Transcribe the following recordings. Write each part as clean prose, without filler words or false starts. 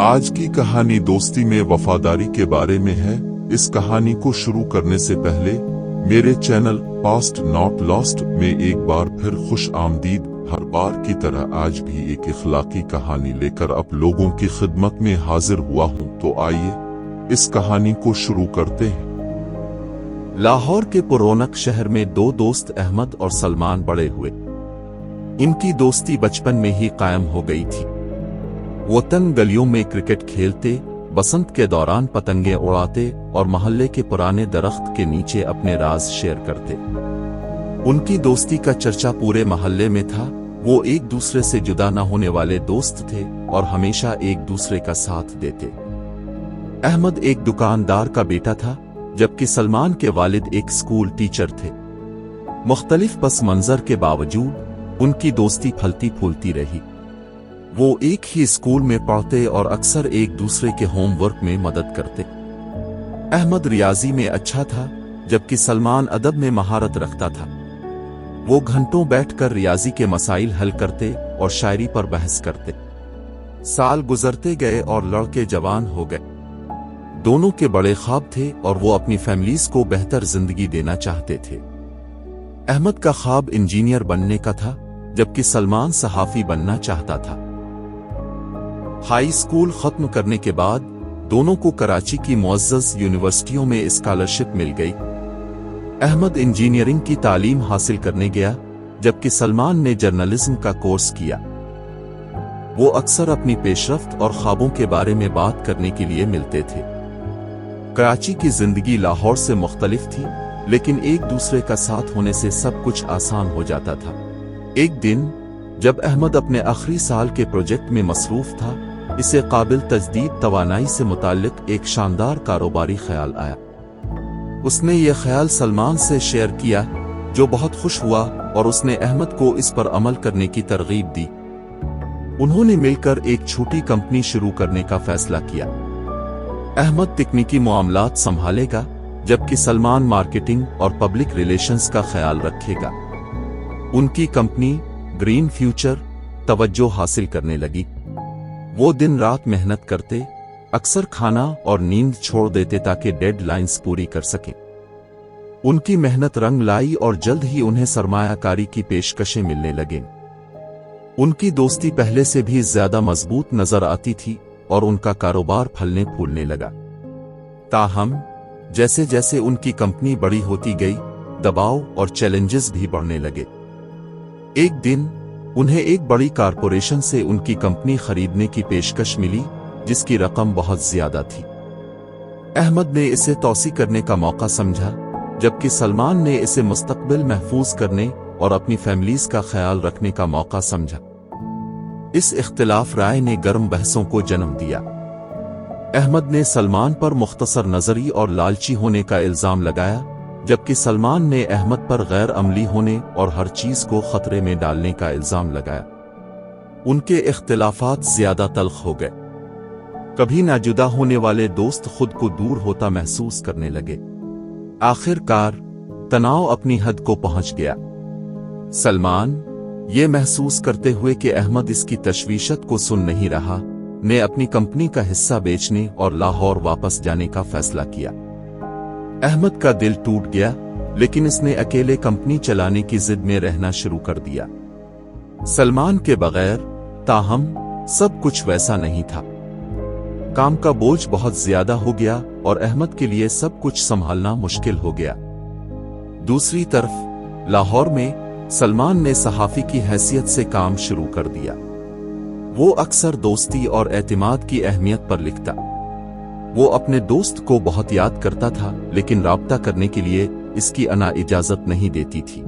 आज की कहानी दोस्ती में वफादारी के बारे में है। इस कहानी को शुरू करने से पहले मेरे चैनल पास्ट नॉट लॉस्ट में एक बार फिर खुश आमदीद। हर बार की तरह आज भी एक इखलाकी कहानी लेकर आप लोगों की खिदमत में हाजिर हुआ हूं। तो आइए इस कहानी को शुरू करते हैं। लाहौर के पुरौनक शहर में दो दोस्त अहमद और सलमान बड़े हुए। इनकी दोस्ती बचपन में ही कायम हो गई थी। वो तन गलियों में क्रिकेट खेलते, बसंत के दौरान पतंगे उड़ाते और मोहल्ले के पुराने दरख्त के नीचे अपने राज शेयर करते। उनकी दोस्ती का चर्चा पूरे मोहल्ले में था। वो एक दूसरे से जुदा न होने वाले दोस्त थे और हमेशा एक दूसरे का साथ देते। अहमद एक दुकानदार का बेटा था, जबकि सलमान के वालिद एक स्कूल टीचर थे। मुख्तलिफ पस मंजर के बावजूद उनकी दोस्ती फलती फूलती रही। वो एक ही स्कूल में पढ़ते और अक्सर एक दूसरे के होमवर्क में मदद करते। अहमद रियाजी में अच्छा था, जबकि सलमान अदब में महारत रखता था। वो घंटों बैठकर रियाजी के मसाइल हल करते और शायरी पर बहस करते। साल गुजरते गए और लड़के जवान हो गए। दोनों के बड़े ख्वाब थे और वो अपनी फैमिलीज को बेहतर जिंदगी देना चाहते थे। अहमद का ख्वाब इंजीनियर बनने का था, जबकि सलमान सहाफी बनना चाहता था। हाई स्कूल खत्म करने के बाद दोनों को कराची की मुअज़्ज़ज़ यूनिवर्सिटियों में स्कॉलरशिप मिल गई। अहमद इंजीनियरिंग की तालीम हासिल करने गया, जबकि सलमान ने जर्नलिज्म का कोर्स किया। वो अक्सर अपनी पेशरफ्त और ख्वाबों के बारे में बात करने के लिए मिलते थे। कराची की जिंदगी लाहौर से मुख्तलिफ थी, लेकिन एक दूसरे का साथ होने से सब कुछ आसान हो जाता था। एक दिन जब अहमद अपने आखिरी साल के प्रोजेक्ट में मसरूफ था, इसे काबिल तजदीद तवानाई से मुताल्लिक एक शानदार कारोबारी ख्याल आया। उसने ये ख्याल सलमान से शेयर किया, जो बहुत खुश हुआ और उसने अहमद को इस पर अमल करने की तरगीब दी। उन्होंने मिलकर एक छोटी कंपनी शुरू करने का फैसला किया। अहमद तकनीकी मामलात संभालेगा, जबकि सलमान मार्केटिंग और पब्लिक रिलेशंस का ख्याल रखेगा। उनकी कंपनी ग्रीन फ्यूचर तवज्जो हासिल करने लगी। वो दिन रात मेहनत करते, अक्सर खाना और नींद छोड़ देते ताकि डेडलाइंस पूरी कर सकें। उनकी मेहनत रंग लाई और जल्द ही उन्हें सरमायाकारी की पेशकशें मिलने लगीं। उनकी दोस्ती पहले से भी ज्यादा मजबूत नजर आती थी और उनका कारोबार फलने फूलने लगा। ताहम जैसे जैसे उनकी कंपनी बड़ी होती गई, दबाव और चैलेंजेस भी बढ़ने लगे। एक दिन उन्हें एक बड़ी कारपोरेशन से उनकी कंपनी खरीदने की पेशकश मिली, जिसकी रकम बहुत ज्यादा थी। अहमद ने इसे तौसी करने का मौका समझा, जबकि सलमान ने इसे मुस्तकबिल महफूज करने और अपनी फैमिलीज का ख्याल रखने का मौका समझा। इस इख्तिलाफ राय ने गर्म बहसों को जन्म दिया। अहमद ने सलमान पर मुख्तसर नजरी और लालची होने का इल्जाम लगाया, जबकि सलमान ने अहमद पर गैर अमली होने और हर चीज को खतरे में डालने का इल्जाम लगाया। उनके इख्तिलाफात ज्यादा तल्ख हो गए। कभी ना जुदा होने वाले दोस्त खुद को दूर होता महसूस करने लगे। आखिरकार तनाव अपनी हद को पहुंच गया। सलमान, ये महसूस करते हुए कि अहमद इसकी तशवीशत को सुन नहीं रहा, ने अपनी कंपनी का हिस्सा बेचने और लाहौर वापस जाने का फैसला किया। अहमद का दिल टूट गया, लेकिन इसने अकेले कंपनी चलाने की जिद में रहना शुरू कर दिया। सलमान के बगैर ताहम सब कुछ वैसा नहीं था। काम का बोझ बहुत ज्यादा हो गया और अहमद के लिए सब कुछ संभालना मुश्किल हो गया। दूसरी तरफ लाहौर में सलमान ने सहाफी की हैसियत से काम शुरू कर दिया। वो अक्सर दोस्ती और एतमाद की अहमियत पर लिखता। वो अपने दोस्त को बहुत याद करता था, लेकिन राब्ता करने के लिए इसकी अना इजाजत नहीं देती थी।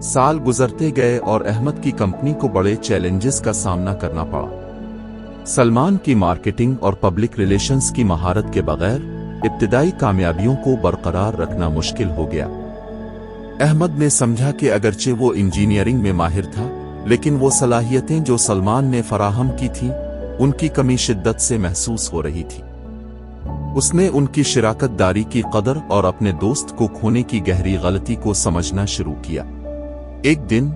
साल गुजरते गए और अहमद की कंपनी को बड़े चैलेंजेस का सामना करना पड़ा। सलमान की मार्केटिंग और पब्लिक रिलेशंस की महारत के बगैर इब्तिदाई कामयाबियों को बरकरार रखना मुश्किल हो गया। अहमद ने समझा कि अगरचे वो इंजीनियरिंग में माहिर था, लेकिन वो सलाहियतें जो सलमान ने फराहम की थीं, उनकी कमी शिद्दत से महसूस हो रही थी। उसने उनकी शिराकतदारी की कदर और अपने दोस्त को खोने की गहरी गलती को समझना शुरू किया। एक दिन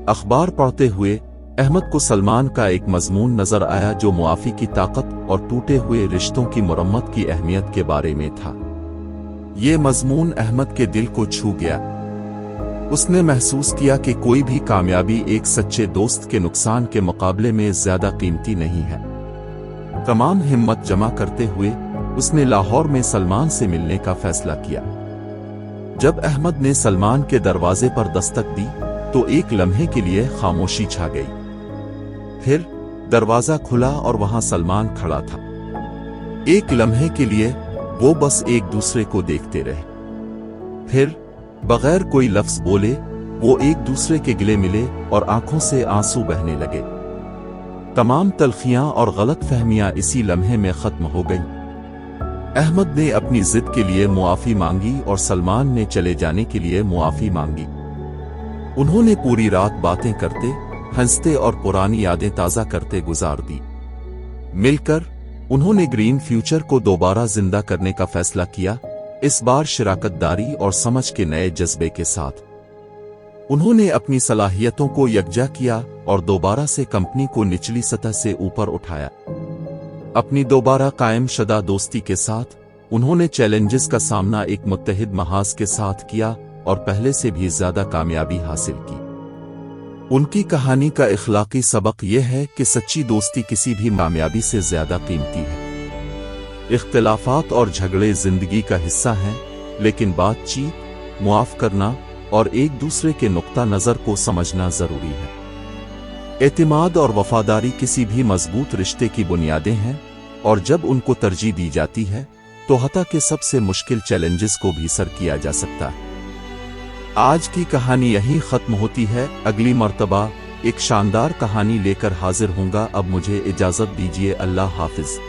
अखबार पढ़ते हुए احمد کو سلمان کا ایک مضمون نظر آیا جو معافی کی طاقت اور ٹوٹے ہوئے رشتوں کی مرمت کی اہمیت کے بارے میں تھا۔ یہ مضمون احمد کے دل کو چھو گیا۔ اس نے محسوس کیا کہ کوئی بھی کامیابی ایک سچے دوست کے نقصان کے مقابلے میں زیادہ قیمتی نہیں ہے۔ تمام ہمت جمع کرتے ہوئے اس نے لاہور میں سلمان سے ملنے کا فیصلہ کیا۔ جب احمد نے سلمان کے دروازے پر دستک دی تو ایک لمحے کے لیے خاموشی چھا گئی۔ پھر دروازہ کھلا اور وہاں سلمان کھڑا تھا۔ ایک لمحے کے لیے وہ بس ایک دوسرے کو دیکھتے رہے۔ پھر بغیر کوئی لفظ بولے وہ ایک دوسرے کے گلے ملے اور آنکھوں سے آنسو بہنے لگے۔ تمام تلخیاں اور غلط فہمیاں اسی لمحے میں ختم ہو گئیں۔ احمد نے اپنی ضد کے لیے معافی مانگی اور سلمان نے چلے جانے کے لیے معافی مانگی۔ انہوں نے پوری رات باتیں کرتے، ہنستے اور پرانی یادیں تازہ کرتے گزار دی۔ مل کر انہوں نے گرین فیوچر کو دوبارہ زندہ کرنے کا فیصلہ کیا، اس بار شراکت داری اور سمجھ کے نئے جذبے کے ساتھ۔ انہوں نے اپنی صلاحیتوں کو یکجا کیا اور دوبارہ سے کمپنی کو نچلی سطح سے اوپر اٹھایا۔ اپنی دوبارہ قائم شدہ دوستی کے ساتھ انہوں نے چیلنجز کا سامنا ایک متحد محاذ کے ساتھ کیا اور پہلے سے بھی زیادہ کامیابی حاصل کی۔ ان کی کہانی کا اخلاقی سبق یہ ہے کہ سچی دوستی کسی بھی کامیابی سے زیادہ قیمتی ہے۔ اختلافات اور جھگڑے زندگی کا حصہ ہیں، لیکن بات چیت، معاف کرنا اور ایک دوسرے کے نقطہ نظر کو سمجھنا ضروری ہے۔ اعتماد اور وفاداری کسی بھی مضبوط رشتے کی بنیادیں ہیں، اور جب ان کو ترجیح دی جاتی ہے تو حتیٰ کہ سب سے مشکل چیلنجز کو بھی سر کیا جا سکتا ہے۔ آج کی کہانی یہیں ختم ہوتی ہے۔ اگلی مرتبہ ایک شاندار کہانی لے کر حاضر ہوں گا۔ اب مجھے اجازت دیجیے، اللہ حافظ۔